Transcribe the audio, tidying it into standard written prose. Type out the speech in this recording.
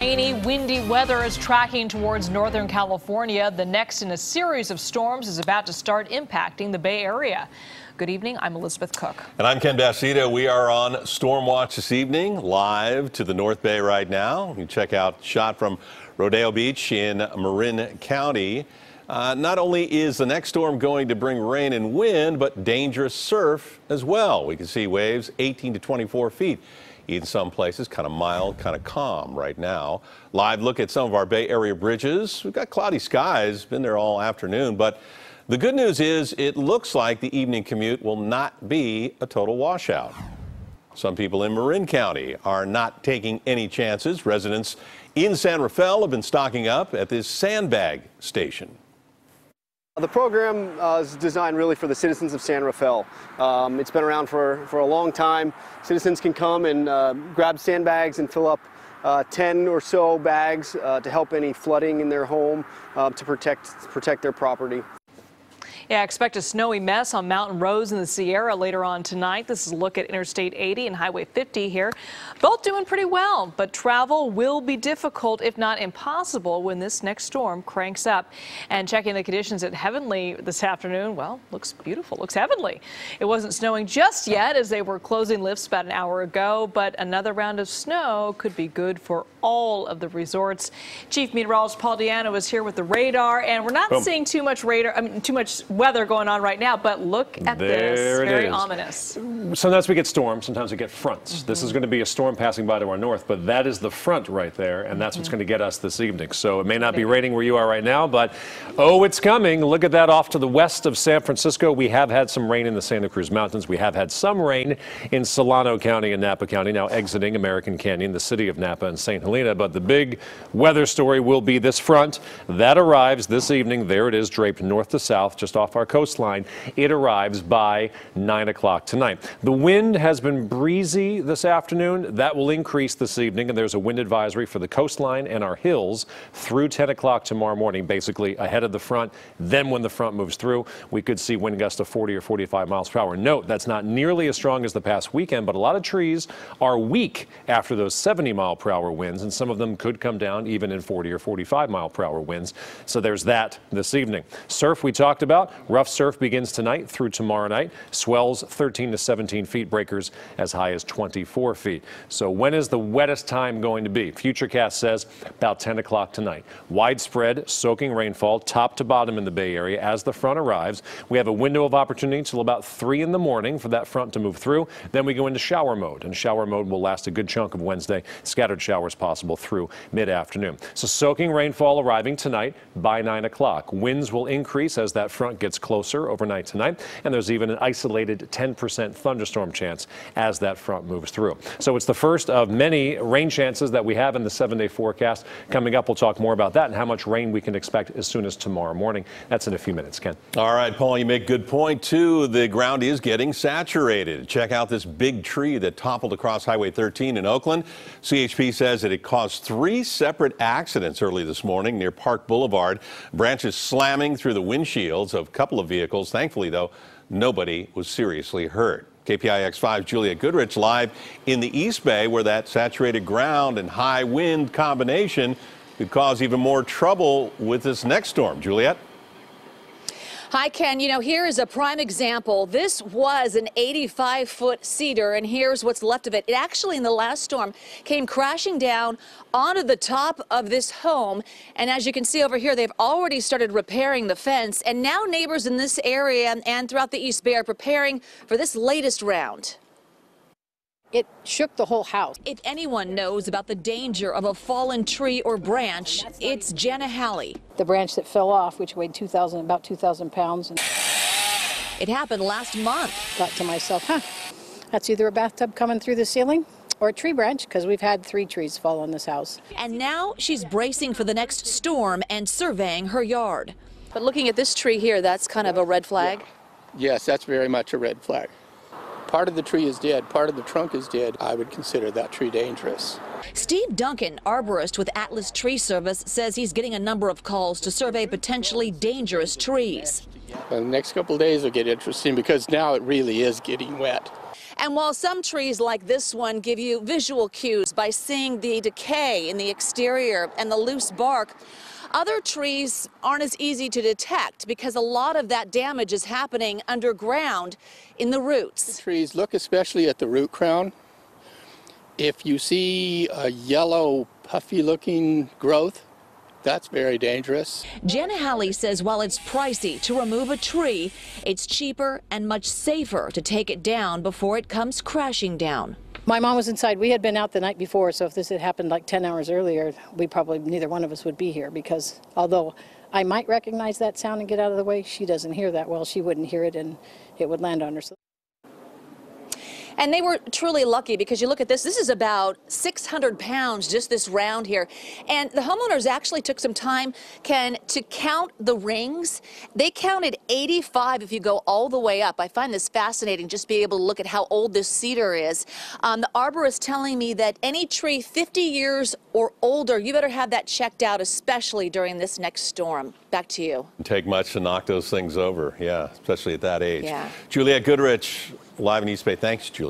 Rainy, windy weather is tracking towards Northern California. The next in a series of storms is about to start impacting the Bay Area. Good evening, I'm Elizabeth Cook. And I'm Ken Bassito. We are on Storm Watch this evening, live to the North Bay right now. You check out a shot from Rodeo Beach in Marin County. Not only is the next storm going to bring rain and wind, but dangerous surf as well. We can see waves 18 to 24 feet. In some places, kind of mild, kind of calm right now. Live look at some of our Bay Area bridges. We've got cloudy skies, been there all afternoon, but the good news is it looks like the evening commute will not be a total washout. Some people in Marin County are not taking any chances. Residents in San Rafael have been stocking up at this Sandbag station. The program is designed really for the citizens of San Rafael. It's been around for a long time. Citizens can come and grab sandbags and fill up 10 or so bags to help any flooding in their home to protect their property. Yeah, expect a snowy mess on mountain roads in the Sierra later on tonight. This is a look at Interstate 80 and Highway 50 here. Both doing pretty well, but travel will be difficult, if not impossible, when this next storm cranks up. And checking the conditions at Heavenly this afternoon, well, looks beautiful, looks heavenly. It wasn't snowing just yet as they were closing lifts about an hour ago, but another round of snow could be good for all of the resorts. Chief Meteorologist Paul Deanno is here with the radar, and we're not seeing too much weather going on right now, but look at this. Very ominous. Sometimes we get storms, sometimes we get fronts. This is going to be a storm passing by to our north, but that is the front right there, and that's what's going to get us this evening. So it may not be raining where you are right now, but oh, it's coming. Look at that off to the west of San Francisco. We have had some rain in the Santa Cruz Mountains. We have had some rain in Solano County and Napa County, now exiting American Canyon, the city of Napa and St. Helena. But the big weather story will be this front that arrives this evening. There it is, draped north to south, just off our coastline. It arrives by 9 o'clock tonight. The wind has been breezy this afternoon. That will increase this evening, and there's a wind advisory for the coastline and our hills through 10 o'clock tomorrow morning, basically ahead of the front. Then when the front moves through, we could see wind gusts of 40 or 45 miles per hour. Note, that's not nearly as strong as the past weekend, but a lot of trees are weak after those 70 mile per hour winds, and some of them could come down even in 40 or 45 mile per hour winds. So there's that this evening. Surf we talked about. Rough surf begins tonight through tomorrow night. Swells 13 to 17 feet, breakers as high as 24 feet. So when is the wettest time going to be? Futurecast says about 10 o'clock tonight. Widespread soaking rainfall top to bottom in the Bay Area as the front arrives. We have a window of opportunity until about 3 in the morning for that front to move through. Then we go into shower mode, and shower mode will last a good chunk of Wednesday. Scattered showers possible through mid-afternoon. So soaking rainfall arriving tonight by 9 o'clock. Winds will increase as that front gets closer overnight tonight, and there's even an isolated 10% thunderstorm chance as that front moves through. So it's the first of many rain chances that we have in the 7-day forecast. Coming up, we'll talk more about that and how much rain we can expect as soon as tomorrow morning. That's in a few minutes, Ken. All right, Paul, you make a good point, too. The ground is getting saturated. Check out this big tree that toppled across Highway 13 in Oakland. CHP says that it caused 3 separate accidents early this morning near Park Boulevard. Branches slamming through the windshields of a couple of vehicles. Thankfully, though, nobody was seriously hurt. KPIX 5's Juliette Goodrich live in the East Bay, where that saturated ground and high wind combination could cause even more trouble with this next storm. Juliette? Hi, Ken. You know, here is a prime example. This was an 85-foot cedar, and here's what's left of it. It actually, in the last storm, came crashing down onto the top of this home. And as you can see over here, they've already started repairing the fence. And now neighbors in this area and throughout the East Bay are preparing for this latest round. It shook the whole house. If anyone knows about the danger of a fallen tree or branch, it's Jenna Halley. The branch that fell off, which weighed about 2,000 pounds. And it happened last month. Thought to myself, that's either a bathtub coming through the ceiling or a tree branch, because we've had 3 trees fall on this house. And now she's bracing for the next storm and surveying her yard. But looking at this tree here, that's kind of a red flag? Yes, that's very much a red flag. Part of the tree is dead, part of the trunk is dead. I would consider that tree dangerous. Steve Duncan, arborist with Atlas Tree Service, says he's getting a number of calls to survey potentially dangerous trees. The next couple of days will get interesting because now it really is getting wet. And while some trees like this one give you visual cues by seeing the decay in the exterior and the loose bark, other trees aren't as easy to detect because a lot of that damage is happening underground in the roots. The trees, look especially at the root crown. If you see a yellow, puffy-looking growth, that's very dangerous. Jenna Halley says while it's pricey to remove a tree, it's cheaper and much safer to take it down before it comes crashing down. My mom was inside. We had been out the night before, so if this had happened like 10 hours earlier, we probably, neither one of us would be here, because although I might recognize that sound and get out of the way, she doesn't hear that well. She wouldn't hear it and it would land on her. And they were truly lucky, because you look at this, this is about 600 pounds, just this round here. And the homeowners actually took some time, Ken, to count the rings. They counted 85 if you go all the way up. I find this fascinating, just be able to look at how old this cedar is. The arborist telling me that any tree 50 years or older, you better have that checked out, especially during this next storm. Back to you. It'd take much to knock those things over, yeah, especially at that age. Yeah. Juliette Goodrich, live in East Bay. Thanks, Juliette.